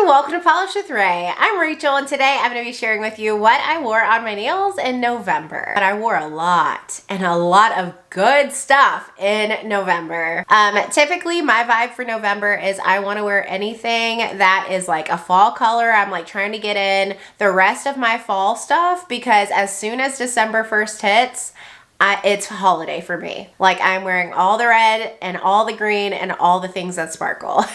welcome to Polish with Ray. I'm Rachel and today I'm going to be sharing with you what I wore on my nails in November. But I wore a lot and a lot of good stuff in November. Typically my vibe for November is I want to wear anything that is like a fall color. I'm like trying to get in the rest of my fall stuff because as soon as December 1st hits, it's holiday for me. Like I'm wearing all the red and all the green and all the things that sparkle.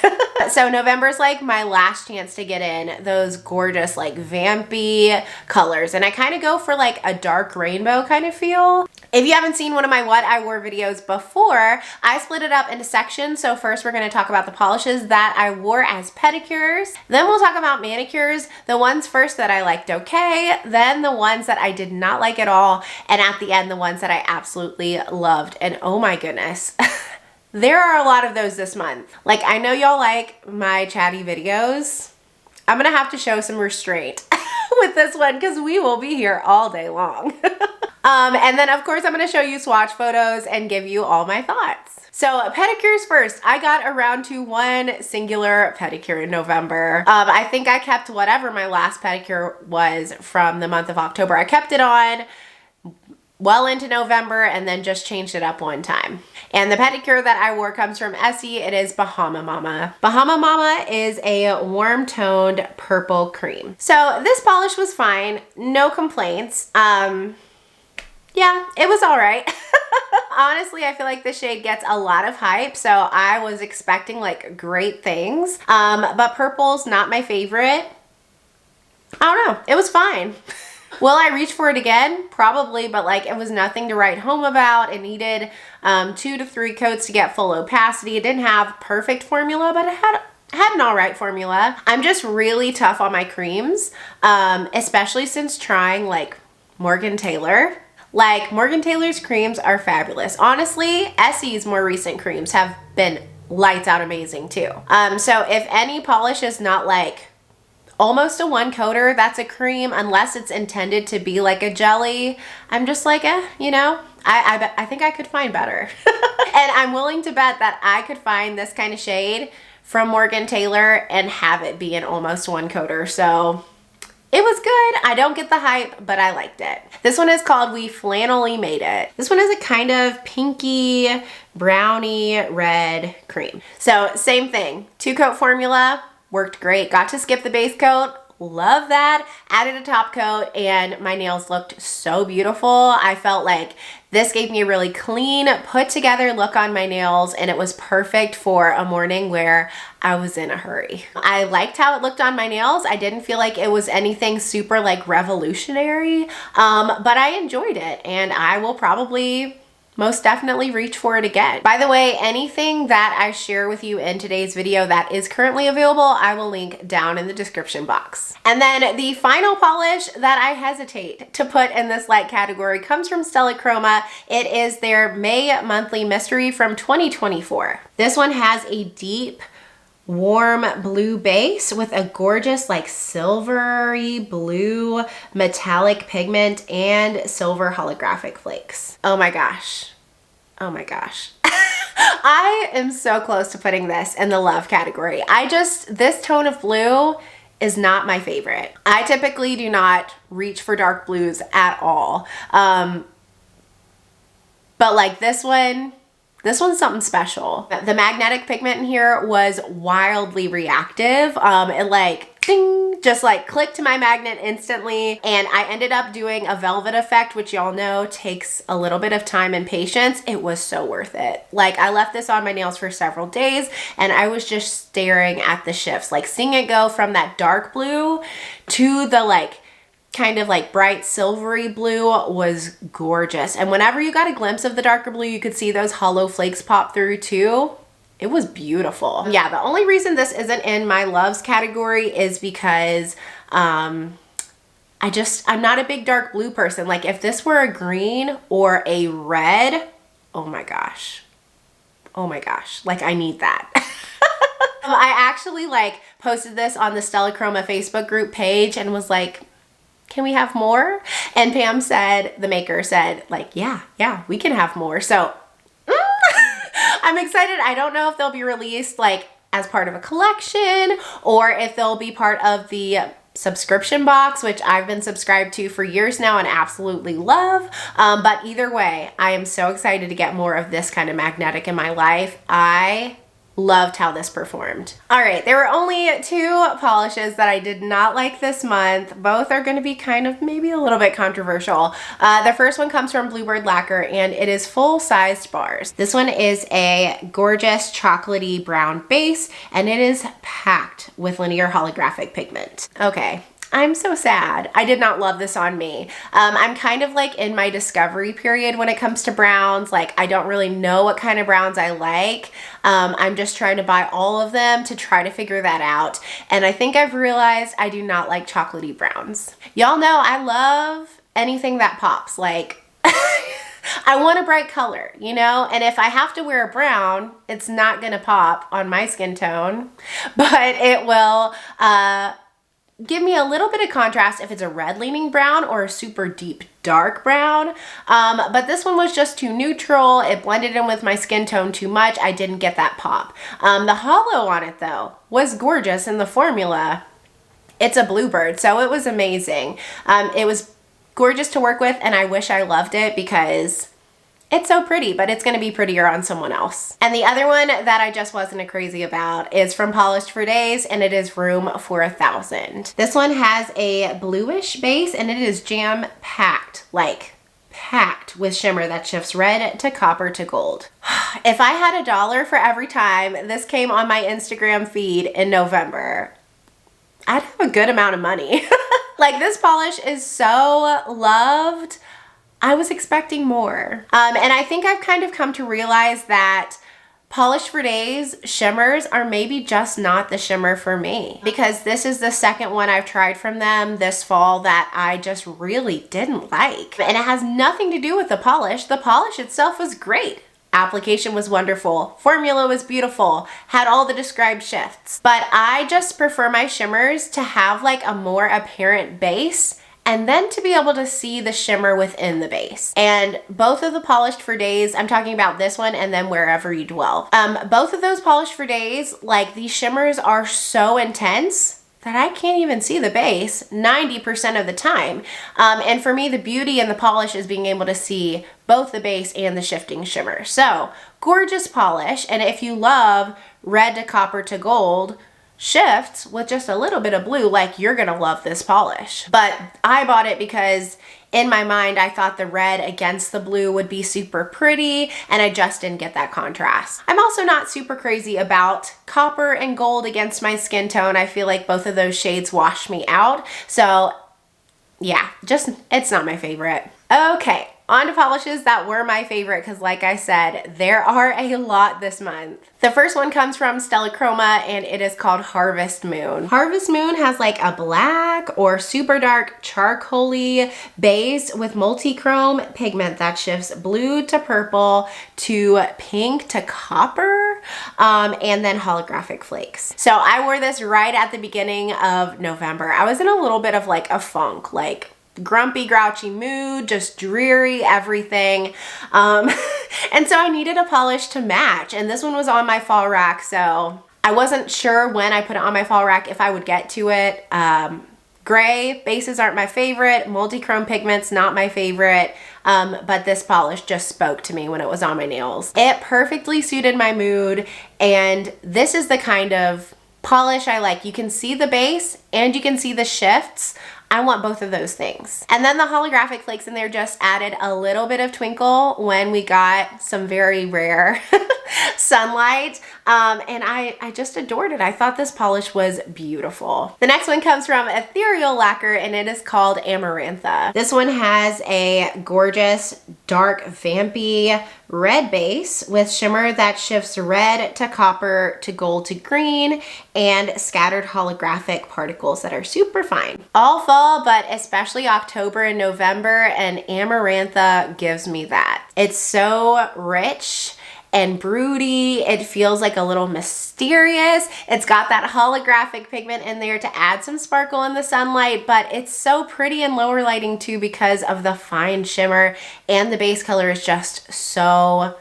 So November's like my last chance to get in those gorgeous like vampy colors. And I kind of go for like a dark rainbow kind of feel. If you haven't seen one of my what I wore videos before, I split it up into sections. So first we're going to talk about the polishes that I wore as pedicures. Then we'll talk about manicures, the ones first that I liked okay, then the ones that I did not like at all, and at the end the ones that I absolutely loved. And oh my goodness. There are a lot of those this month. Like I know y'all like my chatty videos. I'm gonna have to show some restraint with this one because we will be here all day long. And then of course I'm gonna show you swatch photos and give you all my thoughts. So pedicures first. I got around to one singular pedicure in November. I think I kept whatever my last pedicure was from the month of October. I kept it on well into November and then just changed it up one time. And the pedicure that I wore comes from Essie. It is Bahama Mama. Bahama Mama is a warm toned purple cream. So this polish was fine, no complaints. Yeah, it was all right. Honestly, I feel like the shade gets a lot of hype, so I was expecting like great things. But purple's not my favorite. I don't know, it was fine. Will I reach for it again? Probably, but like it was nothing to write home about. It needed 2 to 3 coats to get full opacity. It didn't have perfect formula, but it had an all right formula. I'm just really tough on my creams, especially since trying like Morgan Taylor. Like Morgan Taylor's creams are fabulous. Honestly, Essie's more recent creams have been lights out amazing too. So if any polish is not like almost a one coater, that's a cream, unless it's intended to be like a jelly, I'm just like, you know, I think I could find better. And I'm willing to bet that I could find this kind of shade from Morgan Taylor and have it be an almost one coater. So it was good. I don't get the hype, but I liked it. This one is called We Flannelly Made It. This one is a kind of pinky, brownie, red cream. So same thing, 2-coat formula. Worked great. Got to skip the base coat. Love that. Added a top coat and my nails looked so beautiful. I felt like this gave me a really clean, put together look on my nails and it was perfect for a morning where I was in a hurry. I liked how it looked on my nails. I didn't feel like it was anything super like revolutionary, but I enjoyed it and I will probably most definitely reach for it again. By the way, anything that I share with you in today's video that is currently available, I will link down in the description box. And then the final polish that I hesitate to put in this light category comes from Stella Chroma. It is their May Monthly Mystery from 2024. This one has a deep, warm blue base with a gorgeous like silvery blue metallic pigment and silver holographic flakes. Oh my gosh. Oh my gosh. I am so close to putting this in the love category. This tone of blue is not my favorite. I typically do not reach for dark blues at all. But like this one's something special. The magnetic pigment in here was wildly reactive. It like ding, just like clicked to my magnet instantly. And I ended up doing a velvet effect, which y'all know takes a little bit of time and patience. It was so worth it. Like I left this on my nails for several days and I was just staring at the shifts, like seeing it go from that dark blue to the like kind of like bright silvery blue was gorgeous. And whenever you got a glimpse of the darker blue, you could see those hollow flakes pop through too. It was beautiful. Yeah, the only reason this isn't in my loves category is because I'm not a big dark blue person. Like if this were a green or a red, oh my gosh. Oh my gosh, like I need that. I actually like posted this on the Stella Chroma Facebook group page and was like, can we have more? And Pam said, the maker said like, yeah, we can have more. So I'm excited. I don't know if they'll be released like as part of a collection, or if they'll be part of the subscription box, which I've been subscribed to for years now and absolutely love. But either way, I am so excited to get more of this kind of magnetic in my life. I loved how this performed. All right, there were only 2 polishes that I did not like this month. Both are going to be kind of maybe a little bit controversial. The first one comes from Bluebird Lacquer, and it is full-sized bars. This one is a gorgeous chocolatey brown base, and it is packed with linear holographic pigment. Okay. I'm so sad. I did not love this on me. I'm kind of like in my discovery period when it comes to browns. Like, I don't really know what kind of browns I like. I'm just trying to buy all of them to try to figure that out. And I think I've realized I do not like chocolatey browns. Y'all know I love anything that pops. Like, I want a bright color, you know? And if I have to wear a brown, it's not gonna pop on my skin tone, but it will, give me a little bit of contrast if it's a red leaning brown or a super deep dark brown. But this one was just too neutral. It blended in with my skin tone too much. I didn't get that pop. The hollow on it though was gorgeous in the formula. It's a Bluebird, so it was amazing. It was gorgeous to work with, and I wish I loved it because it's so pretty, but it's gonna be prettier on someone else. And the other one that I just wasn't crazy about is from Polished for Days, and it is Room for 1000. This one has a bluish base, and it is jam-packed, like packed with shimmer that shifts red to copper to gold. If I had $1 for every time this came on my Instagram feed in November, I'd have a good amount of money. Like, this polish is so loved. I was expecting more. And I think I've kind of come to realize that Polished for Days shimmers are maybe just not the shimmer for me, because this is the second one I've tried from them this fall that I just really didn't like. And it has nothing to do with the polish. The polish itself was great. Application was wonderful. Formula was beautiful. Had all the described shifts. But I just prefer my shimmers to have like a more apparent base, and then to be able to see the shimmer within the base. And both of the Polished for Days, I'm talking about this one and then Wherever You Dwell. Both of those Polished for Days, like, these shimmers are so intense that I can't even see the base 90% of the time. And for me, the beauty in the polish is being able to see both the base and the shifting shimmer. So, gorgeous polish. And if you love red to copper to gold shifts with just a little bit of blue, like, you're gonna love this polish. But I bought it because in my mind I thought the red against the blue would be super pretty, and I just didn't get that contrast. I'm also not super crazy about copper and gold against my skin tone. I feel like both of those shades wash me out. So yeah, just, it's not my favorite. Okay, on to polishes that were my favorite, because like I said, there are a lot this month. The first one comes from Stella Chroma, and it is called Harvest Moon. Harvest Moon has like a black or super dark charcoaly base with multi-chrome pigment that shifts blue to purple to pink to copper, and then holographic flakes. So I wore this right at the beginning of November. I was in a little bit of like a funk, like grumpy, grouchy mood, just dreary everything. And so I needed a polish to match, and this one was on my fall rack, so I wasn't sure when I put it on my fall rack if I would get to it. Gray bases aren't my favorite, multi-chrome pigments not my favorite, but this polish just spoke to me when it was on my nails. It perfectly suited my mood, and this is the kind of polish I like. You can see the base and you can see the shifts. I want both of those things. And then the holographic flakes in there just added a little bit of twinkle when we got some very rare sunlight. And I just adored it. I thought this polish was beautiful. The next one comes from Ethereal Lacquer, and it is called Amarantha. This one has a gorgeous dark vampy red base with shimmer that shifts red to copper to gold to green, and scattered holographic particles that are super fine. All fall, but especially October and November, and Amarantha gives me that. It's so rich and broody. It feels like a little mysterious. It's got that holographic pigment in there to add some sparkle in the sunlight, but it's so pretty in lower lighting too because of the fine shimmer, and the base color is just so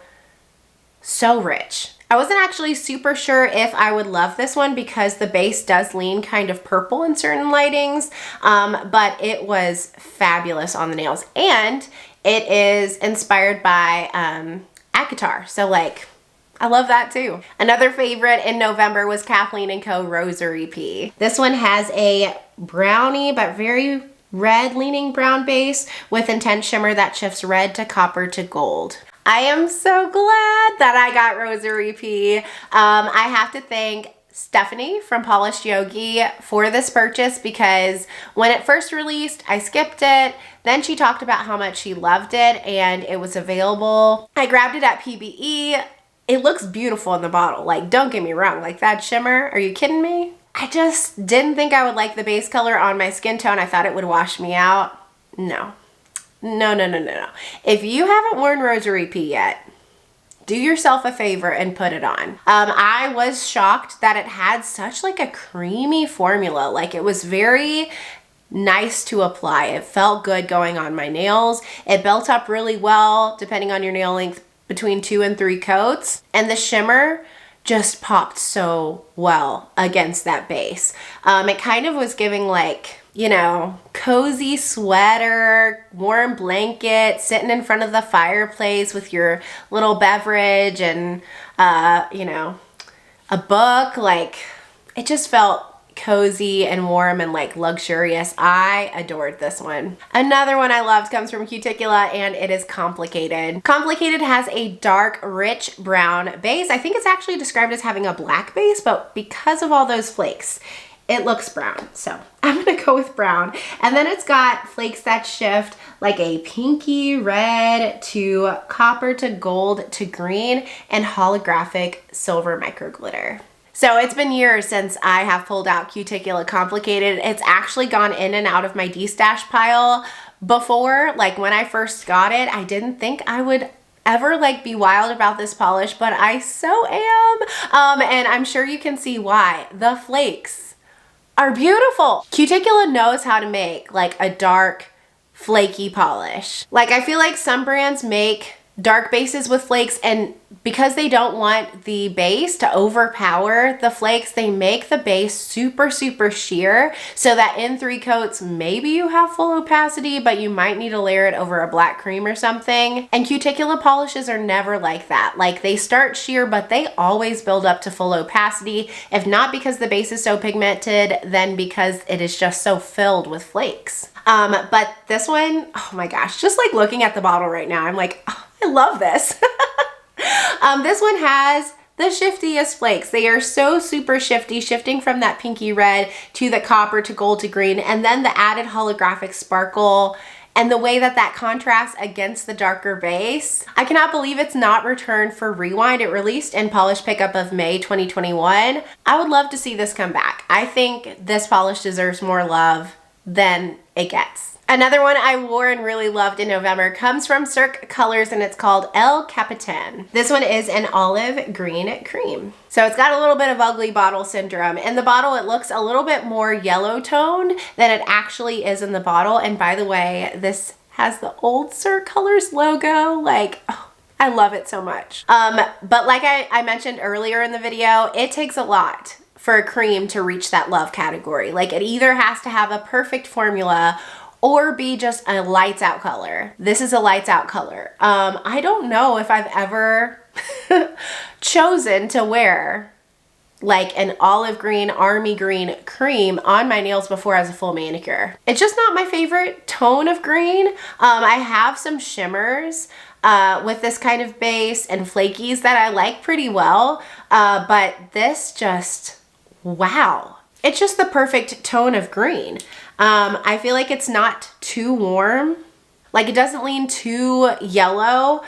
rich. I wasn't actually super sure if I would love this one because the base does lean kind of purple in certain lightings, but it was fabulous on the nails. And it is inspired by Akatar, so like, I love that too. Another favorite in November was Kathleen Co Rosary Pea. This one has a brownie but very red leaning brown base with intense shimmer that shifts red to copper to gold. I am so glad that I got Rosary Pea. I have to thank Stephanie from Polished Yogi for this purchase because when it first released, I skipped it. Then she talked about how much she loved it and it was available. I grabbed it at PBE. It looks beautiful in the bottle. Like, don't get me wrong, like that shimmer, are you kidding me? I just didn't think I would like the base color on my skin tone. I thought it would wash me out. No. No, no, no, no, no. If you haven't worn Rosary Pea yet, do yourself a favor and put it on. I was shocked that it had such like a creamy formula. Like it was very nice to apply. It felt good going on my nails. It built up really well, depending on your nail length, between 2 and 3 coats. And the shimmer just popped so well against that base. It kind of was giving like, you know, cozy sweater, warm blanket, sitting in front of the fireplace with your little beverage and, you know, a book. Like, it just felt cozy and warm and like luxurious. I adored this one. Another one I loved comes from Cuticula and it is Complicated. Complicated has a dark, rich brown base. I think it's actually described as having a black base, but because of all those flakes, it looks brown. So I'm gonna go with brown. And then it's got flakes that shift like a pinky red to copper to gold to green and holographic silver micro glitter. So it's been years since I have pulled out Cuticula Complicated. It's actually gone in and out of my de-stash pile before. Like when I first got it, I didn't think I would ever like be wild about this polish, but I so am. And I'm sure you can see why. The flakes are beautiful. Cuticula knows how to make like a dark, flaky polish. Like I feel like some brands make dark bases with flakes, and because they don't want the base to overpower the flakes, they make the base super, super sheer so that in 3 coats, maybe you have full opacity, but you might need to layer it over a black cream or something. And Cuticula polishes are never like that. Like they start sheer, but they always build up to full opacity. If not because the base is so pigmented, then because it is just so filled with flakes. But this one, oh my gosh, just like looking at the bottle right now, I'm like, oh, I love this. This one has the shiftiest flakes. They are so super shifty, shifting from that pinky red to the copper to gold to green, and then the added holographic sparkle and the way that that contrasts against the darker base. I cannot believe it's not returned for rewind. It released in Polish Pickup of May 2021. I would love to see this come back. I think this polish deserves more love than it gets. Another one I wore and really loved in November comes from Cirque Colors and it's called El Capitan. This one is an olive green cream. So it's got a little bit of ugly bottle syndrome. In the bottle, it looks a little bit more yellow toned than it actually is in the bottle. And by the way, this has the old Cirque Colors logo. Like, oh, I love it so much. But like I mentioned earlier in the video, it takes a lot for a cream to reach that love category. Like it either has to have a perfect formula or be just a lights out color. This is a lights out color. I don't know if I've ever chosen to wear like an olive green, army green cream on my nails before as a full manicure. It's just not my favorite tone of green. I have some shimmers with this kind of base and flakies that I like pretty well, but this just, wow. It's just the perfect tone of green. I feel like it's not too warm. Like it doesn't lean too yellow.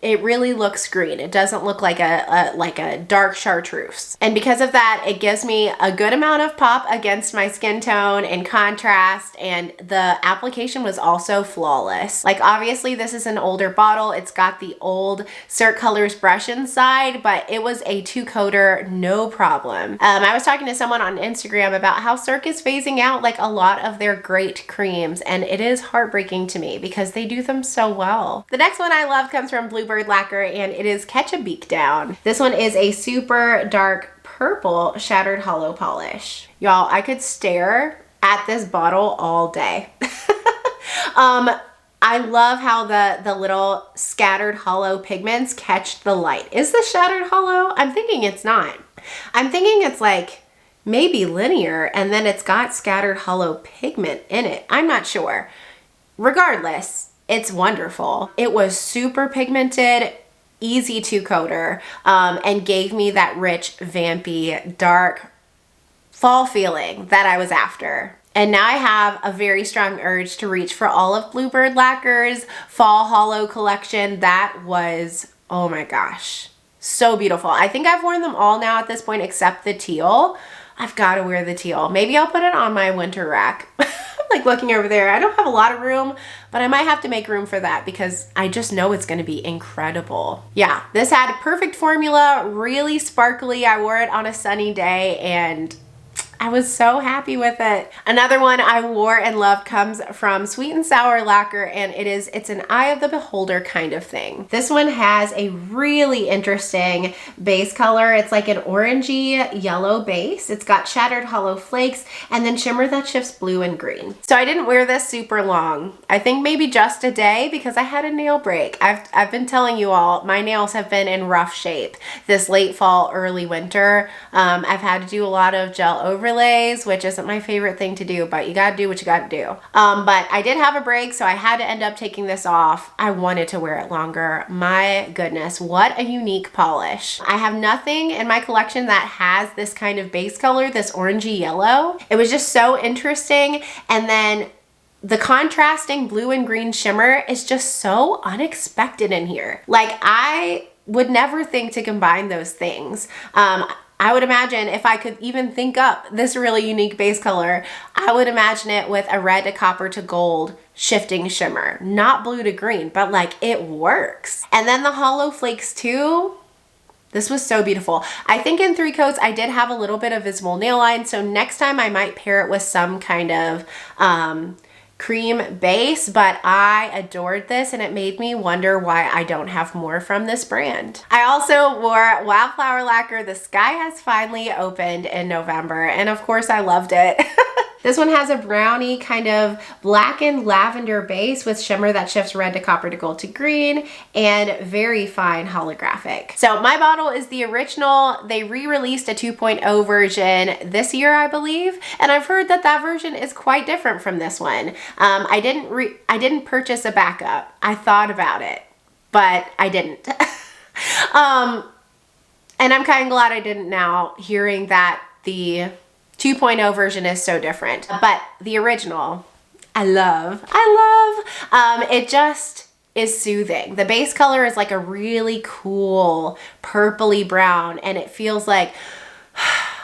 It really looks green. It doesn't look like a dark chartreuse. And because of that, it gives me a good amount of pop against my skin tone and contrast, and the application was also flawless. Like obviously this is an older bottle. It's got the old Cirque Colors brush inside, but it was a 2-coater, no problem. I was talking to someone on Instagram about how Cirque is phasing out like a lot of their great creams, and it is heartbreaking to me because they do them so well. The next one I love comes from Bluebird Bluebird lacquer, and it is Catch a Beakdown. This one is a super dark purple shattered hollow polish. Y'all, I could stare at this bottle all day. I love how the little scattered hollow pigments catch the light. Is this shattered hollow? I'm thinking it's not. I'm thinking it's like maybe linear and then it's got scattered hollow pigment in it. I'm not sure. Regardless, it's wonderful. It was super pigmented, easy to coater, and gave me that rich, vampy, dark fall feeling that I was after. And now I have a very strong urge to reach for all of Bluebird Lacquer's Fall Hollow collection. That was, oh my gosh, so beautiful. I think I've worn them all now at this point except the teal. I've got to wear the teal. Maybe I'll put it on my winter rack. Like looking over there, I don't have a lot of room, but I might have to make room for that because I just know it's going to be incredible. Yeah, this had perfect formula, really sparkly. I wore it on a sunny day and I was so happy with it. Another one I wore and loved comes from Sweet and Sour Lacquer, and it's an eye of the beholder kind of thing. This one has a really interesting base color. It's like an orangey yellow base. It's got shattered hollow flakes and then shimmer that shifts blue and green. So I didn't wear this super long. I think maybe just a day because I had a nail break. I've been telling you all, my nails have been in rough shape this late fall, early winter. I've had to do a lot of gel overlays, which isn't my favorite thing to do, but you gotta do what you gotta do. But I did have a break, so I had to end up taking this off. I wanted to wear it longer. My goodness, what a unique polish. I have nothing in my collection that has this kind of base color, this orangey yellow. It was just so interesting. And then the contrasting blue and green shimmer is just so unexpected in here. Like, I would never think to combine those things. I would imagine if I could even think up this really unique base color, I would imagine it with a red to copper to gold shifting shimmer. Not blue to green, but like it works. And then the hollow flakes too. This was so beautiful. I think in 3 coats, I did have a little bit of visible nail line. So next time I might pair it with some kind of cream base, but I adored this and it made me wonder why I don't have more from this brand. I also wore Wildflower Lacquer. The sky has finally opened in November, and of course I loved it. This one has a brownie kind of blackened lavender base with shimmer that shifts red to copper to gold to green and very fine holographic. So my bottle is the original. They re-released a 2.0 version this year, I believe, and I've heard that that version is quite different from this one. I didn't purchase a backup. I thought about it, but I didn't. And I'm kind of glad I didn't now, hearing that the 2.0 version is so different. But the original, I love. It just is soothing. The base color is like a really cool purpley brown, and it feels like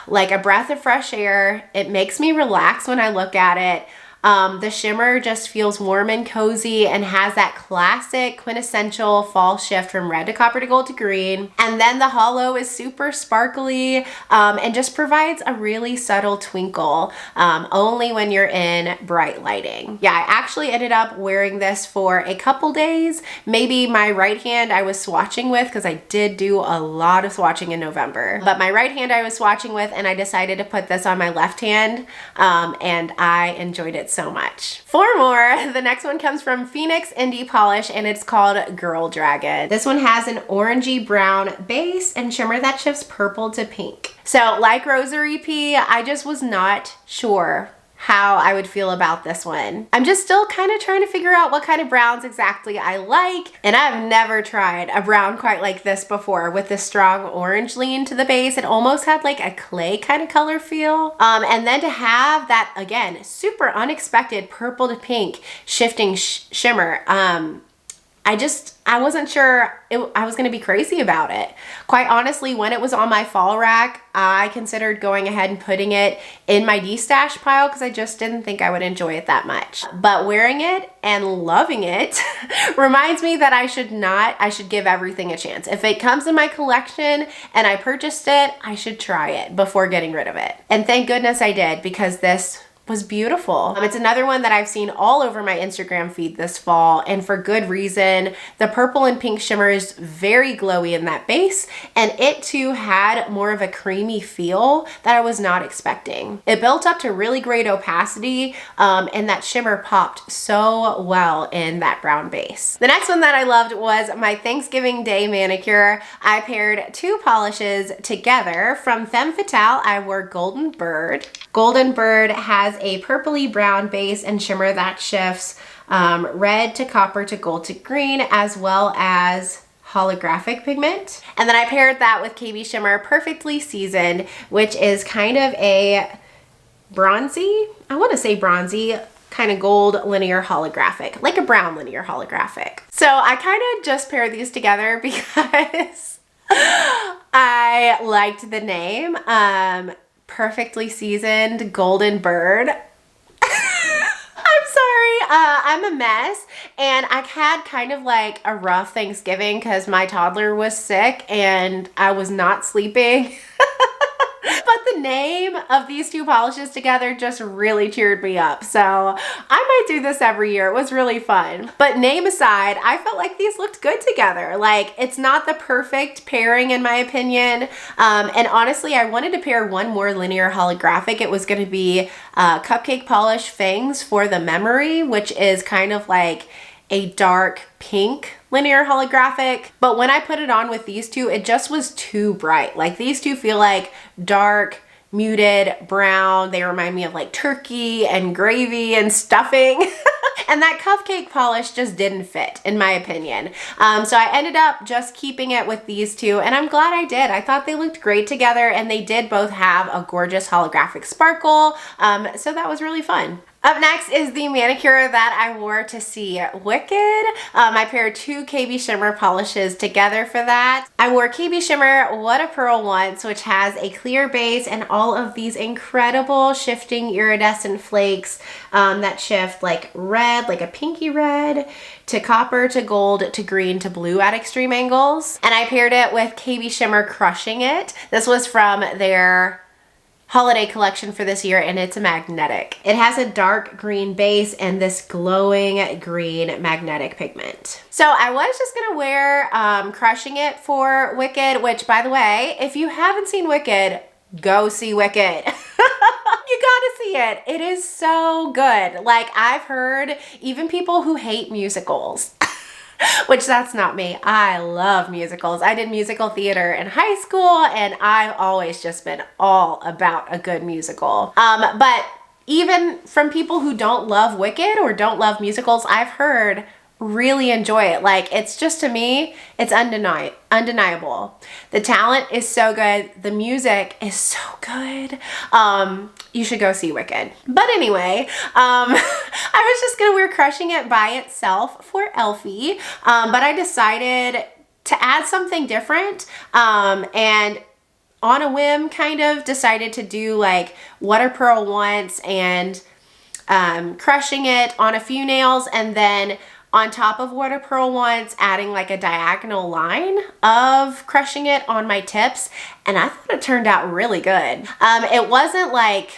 a breath of fresh air. It makes me relax when I look at it. The shimmer just feels warm and cozy and has that classic quintessential fall shift from red to copper to gold to green. And then the hollow is super sparkly and just provides a really subtle twinkle only when you're in bright lighting. Yeah, I actually ended up wearing this for a couple days. Maybe my right hand I was swatching with, because I did do a lot of swatching in November. But my right hand I was swatching with, and I decided to put this on my left hand, and I enjoyed it so much. 4 more. The next one comes from Phoenix Indie Polish, and it's called Girl Dragon. This one has an orangey brown base and shimmer that shifts purple to pink. So like Rosary Pea, I just was not sure how I would feel about this one. I'm just still kind of trying to figure out what kind of browns exactly I like, and I've never tried a brown quite like this before with this strong orange lean to the base. It almost had like a clay kind of color feel. And then to have that, again, super unexpected purple to pink shifting shimmer, I wasn't sure I was gonna be crazy about it. Quite honestly, when it was on my fall rack, I considered going ahead and putting it in my de-stash pile because I just didn't think I would enjoy it that much. But wearing it and loving it reminds me that I should give everything a chance. If it comes in my collection and I purchased it, I should try it before getting rid of it. And thank goodness I did, because this was beautiful. It's another one that I've seen all over my Instagram feed this fall, and for good reason. The purple and pink shimmer is very glowy in that base, and it too had more of a creamy feel that I was not expecting. It built up to really great opacity, and that shimmer popped so well in that brown base. The next one that I loved was my Thanksgiving Day manicure. I paired two polishes together. From Femme Fatale, I wore Golden Bird. Golden Bird has a purpley brown base and shimmer that shifts red to copper to gold to green, as well as holographic pigment. And then I paired that with KB Shimmer Perfectly Seasoned, which is kind of a bronzy, I want to say bronzy, kind of gold linear holographic, like a brown linear holographic. So I kind of just paired these together because I liked the name. Perfectly Seasoned Golden Bird. I'm sorry, I'm a mess, and I had kind of like a rough Thanksgiving because my toddler was sick and I was not sleeping. But the name of these two polishes together just really cheered me up. So I might do this every year. It was really fun. But name aside, I felt like these looked good together. Like, it's not the perfect pairing in my opinion. And honestly, I wanted to pair one more linear holographic. It was going to be Cupcake Polish Fangs for the Memory, which is kind of like a dark pink linear holographic. But when I put it on with these two, it just was too bright. Like, these two feel like dark, muted brown. They remind me of like turkey and gravy and stuffing. And that cupcake polish just didn't fit, in my opinion. So I ended up just keeping it with these two, and I'm glad I did. I thought they looked great together, and they did both have a gorgeous holographic sparkle. So that was really fun. Up next is the manicure that I wore to see Wicked. I paired two KB Shimmer polishes together for that. I wore KB Shimmer What a Pearl Once, which has a clear base and all of these incredible shifting iridescent flakes that shift like red, like a pinky red, to copper, to gold, to green, to blue at extreme angles. And I paired it with KB Shimmer Crushing It. This was from their holiday collection for this year, and it's a magnetic. It has a dark green base and this glowing green magnetic pigment. So I was just gonna wear Crushing It for Wicked, which, by the way, if you haven't seen Wicked, go see Wicked. You gotta see it. It is so good. Like, I've heard even people who hate musicals, which that's not me. I love musicals. I did musical theater in high school, and I've always just been all about a good musical. But even from people who don't love Wicked or don't love musicals, I've heard really enjoy it. Like, it's just, to me, it's undeniable. The talent is so good. The music is so good. You should go see Wicked. But anyway, I was just gonna wear Crushing It by itself for Elfie, but I decided to add something different, and on a whim kind of decided to do like What a Pearl Once and Crushing It on a few nails, and then on top of What a Pearl Once, adding like a diagonal line of Crushing It on my tips, and I thought it turned out really good. It wasn't like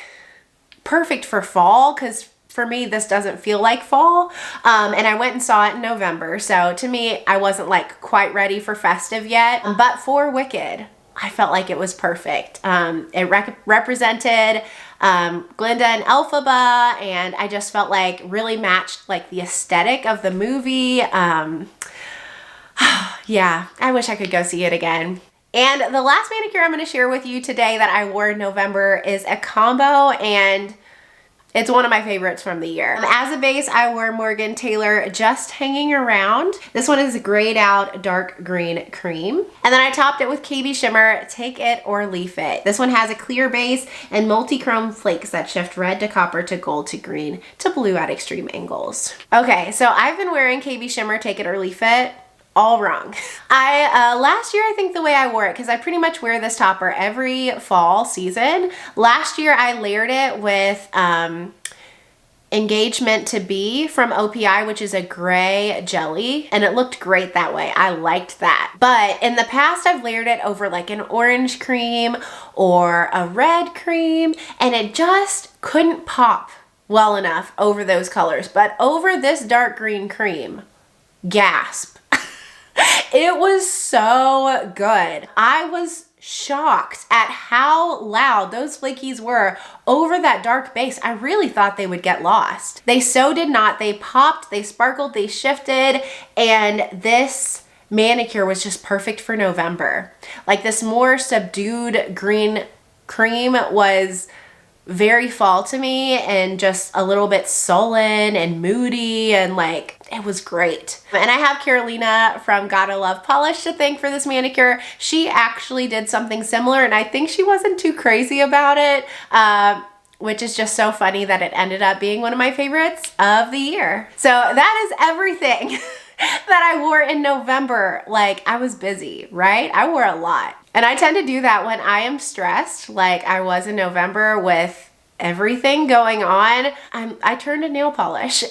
perfect for fall, because for me this doesn't feel like fall, and I went and saw it in November, so to me I wasn't like quite ready for festive yet, but for Wicked I felt like it was perfect. It represented Glinda and Elphaba, and I just felt like really matched like the aesthetic of the movie. Yeah, I wish I could go see it again. And the last manicure I'm going to share with you today that I wore in November is a combo, and it's one of my favorites from the year. As a base, I wore Morgan Taylor Just Hanging Around. This one is grayed out dark green cream. And then I topped it with KB Shimmer Take It or Leaf It. This one has a clear base and multi-chrome flakes that shift red to copper to gold to green to blue at extreme angles. Okay, so I've been wearing KB Shimmer Take It or Leaf It. All wrong. Last year, I think the way I wore it, because I pretty much wear this topper every fall season. Last year, I layered it with Engagement to Be from OPI, which is a gray jelly, and it looked great that way. I liked that. But in the past, I've layered it over like an orange cream or a red cream, and it just couldn't pop well enough over those colors. But over this dark green cream, gasp. It was so good. I was shocked at how loud those flakies were over that dark base. I really thought they would get lost. They so did not. They popped, they sparkled, they shifted, and this manicure was just perfect for November. Like this more subdued green cream was very fall to me and just a little bit sullen and moody, and like it was great. And I have Carolina from Gotta Love Polish to thank for this manicure. She actually did something similar and I think she wasn't too crazy about it, which is just so funny that it ended up being one of my favorites of the year. So that is everything that I wore in November. Like I was busy, right? I wore a lot. And I tend to do that when I am stressed, like I was in November with everything going on. I turn to nail polish.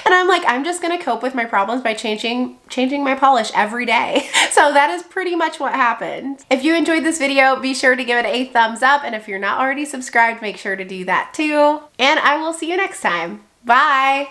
And I'm like, I'm just gonna cope with my problems by changing my polish every day. So that is pretty much what happened. If you enjoyed this video, be sure to give it a thumbs up. And if you're not already subscribed, make sure to do that too. And I will see you next time. Bye.